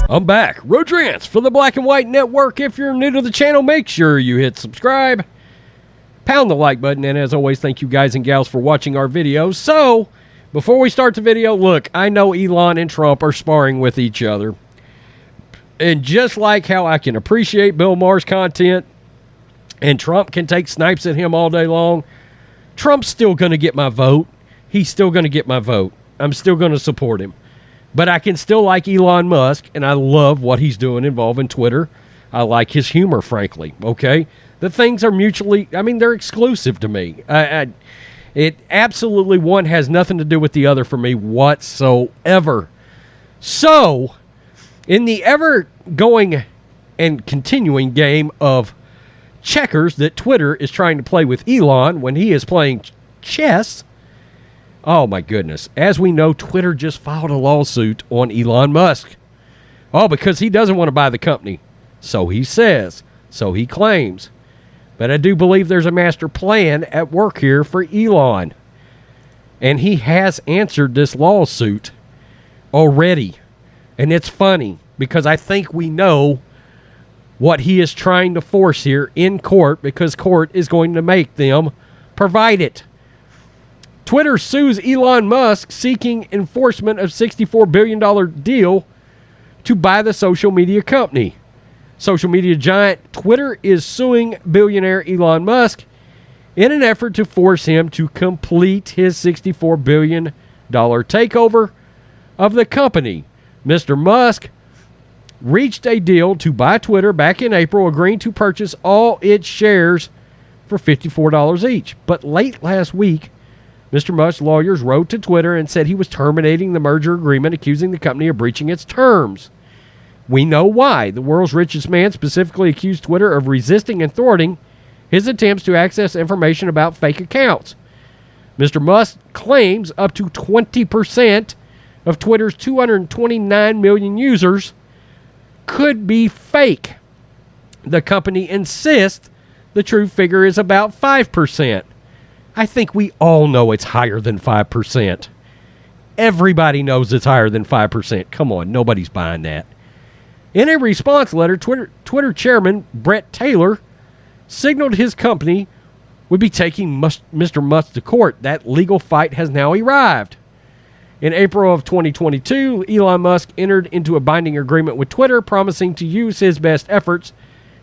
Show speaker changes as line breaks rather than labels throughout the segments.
I'm back. Rodrance for the Black and White Network. If you're new to the channel, make sure you hit subscribe. Pound the like button. And as always, thank you guys and gals for watching our videos. So, before we start the video, look, I know Elon and Trump are sparring with each other. And just like how I can appreciate Bill Maher's content and Trump can take snipes at him all day long, Trump's still going to get my vote. He's still going to get my vote. I'm still going to support him. But I can still like Elon Musk, and I love what he's doing involving Twitter. I like his humor, frankly, okay? The things are mutually, I mean, they're exclusive to me. It absolutely, one has nothing to do with the other for me whatsoever. So, in the ever-going and continuing game of checkers that Twitter is trying to play with Elon when he is playing chess, oh my goodness. As we know, Twitter just filed a lawsuit on Elon Musk. Oh, because he doesn't want to buy the company. So he says. So he claims. But I do believe there's a master plan at work here for Elon. And he has answered this lawsuit already. And it's funny because I think we know what he is trying to force here in court because court is going to make them provide it. Twitter sues Elon Musk seeking enforcement of $64 billion deal to buy the social media company. Social media giant Twitter is suing billionaire Elon Musk in an effort to force him to complete his $64 billion takeover of the company. Mr. Musk reached a deal to buy Twitter back in April, agreeing to purchase all its shares for $54 each. But late last week, Mr. Musk's lawyers wrote to Twitter and said he was terminating the merger agreement, accusing the company of breaching its terms. We know why. The world's richest man specifically accused Twitter of resisting and thwarting his attempts to access information about fake accounts. Mr. Musk claims up to 20% of Twitter's 229 million users could be fake. The company insists the true figure is about 5%. I think we all know it's higher than 5%. Everybody knows it's higher than 5%. Come on, nobody's buying that. In a response letter, Twitter chairman Brett Taylor signaled his company would be taking Mr. Musk to court. That legal fight has now arrived. In April of 2022, Elon Musk entered into a binding agreement with Twitter, promising to use his best efforts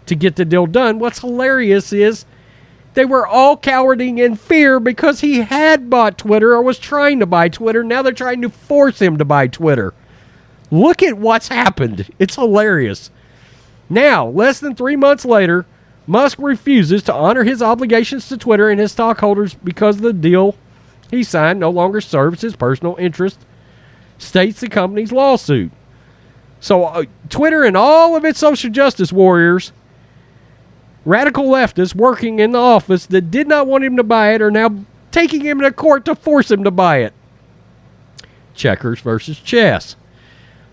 to get the deal done. What's hilarious is they were all cowering in fear because he had bought Twitter or was trying to buy Twitter. Now they're trying to force him to buy Twitter. Look at what's happened. It's hilarious. Now, less than 3 months later, Musk refuses to honor his obligations to Twitter and his stockholders because the deal he signed no longer serves his personal interest, states the company's lawsuit. So Twitter and all of its social justice warriors, radical leftists working in the office that did not want him to buy it are now taking him to court to force him to buy it. Checkers versus chess.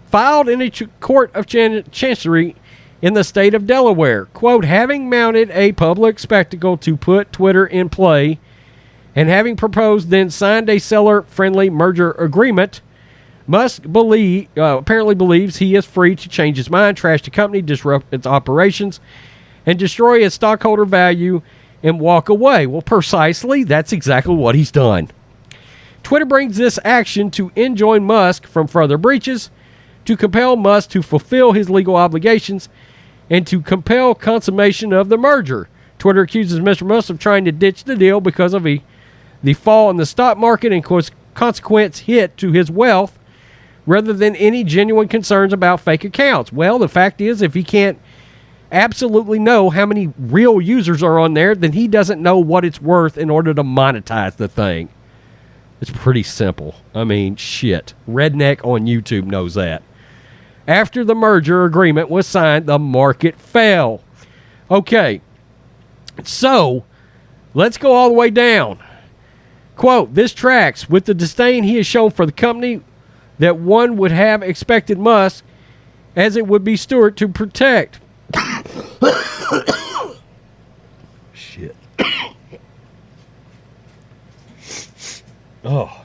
Filed in a court of chancery in the state of Delaware. Quote, having mounted a public spectacle to put Twitter in play and having proposed then signed a seller-friendly merger agreement, Musk apparently believes he is free to change his mind, trash the company, disrupt its operations, and destroy its stockholder value and walk away. Well, precisely, that's exactly what he's done. Twitter brings this action to enjoin Musk from further breaches, to compel Musk to fulfill his legal obligations, and to compel consummation of the merger. Twitter accuses Mr. Musk of trying to ditch the deal because of the fall in the stock market and consequent hit to his wealth, rather than any genuine concerns about fake accounts. Well, the fact is, if he can't absolutely know how many real users are on there, then he doesn't know what it's worth in order to monetize the thing. It's pretty simple. I mean, shit. Redneck on YouTube knows that. After the merger agreement was signed, the market fell. Okay, so let's go all the way down. Quote, this tracks with the disdain he has shown for the company that one would have expected Musk, as it would be Stewart, to protect. Shit. Oh.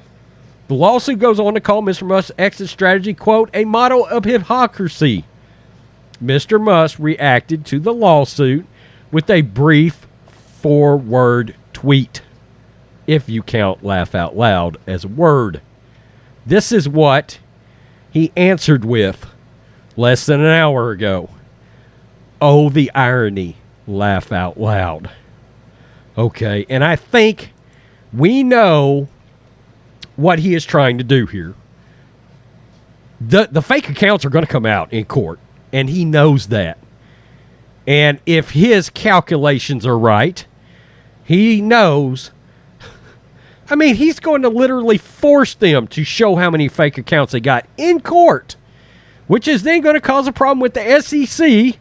The lawsuit goes on to call Mr. Musk's exit strategy, quote, a model of hypocrisy Mr. Musk reacted to the lawsuit with a brief 4-word tweet, if you count laugh out loud as a word. This is what he answered with less than an hour ago. Oh, the irony. Laugh out loud. Okay, and I think we know what he is trying to do here. The fake accounts are going to come out in court, and he knows that. And if his calculations are right, he knows. I mean, he's going to literally force them to show how many fake accounts they got in court, which is then going to cause a problem with the SEC,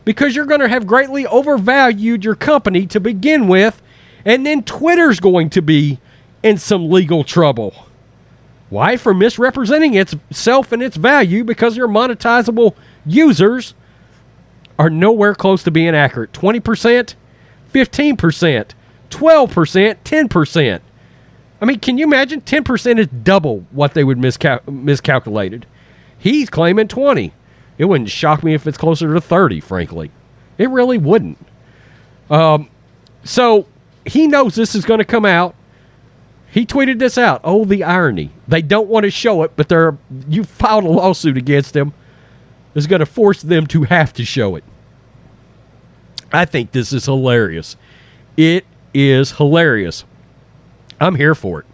because you're going to have greatly overvalued your company to begin with, and then Twitter's going to be in some legal trouble. Why? For misrepresenting itself and its value, because your monetizable users are nowhere close to being accurate. 20%, 15%, 12%, 10%. I mean, can you imagine? 10% is double what they would miscalculated. He's claiming 20. It wouldn't shock me if it's closer to 30, frankly. It really wouldn't. So he knows this is going to come out. He tweeted this out. Oh, the irony. They don't want to show it, but you filed a lawsuit against them. It's going to force them to have to show it. I think this is hilarious. It is hilarious. I'm here for it.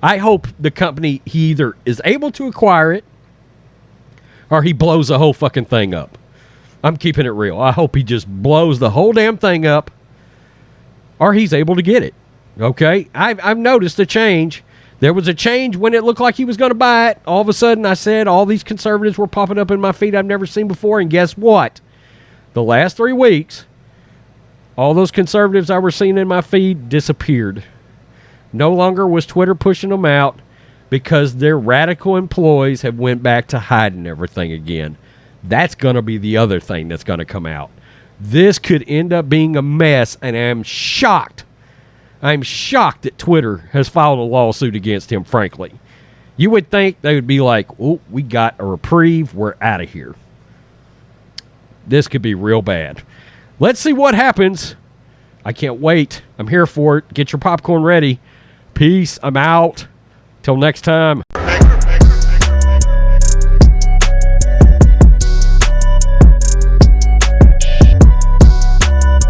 I hope the company, he either is able to acquire it, or he blows the whole fucking thing up. I'm keeping it real. I hope he just blows the whole damn thing up, or he's able to get it. Okay? I've noticed a change. There was a change when it looked like he was going to buy it. All of a sudden, I said all these conservatives were popping up in my feed I've never seen before, and guess what? The last 3 weeks, all those conservatives I was seeing in my feed disappeared. No longer was Twitter pushing them out, because their radical employees have went back to hiding everything again. That's going to be the other thing that's going to come out. This could end up being a mess, and I'm shocked. I'm shocked that Twitter has filed a lawsuit against him, frankly. You would think they would be like, oh, we got a reprieve. We're out of here. This could be real bad. Let's see what happens. I can't wait. I'm here for it. Get your popcorn ready. Peace. I'm out. Till next time.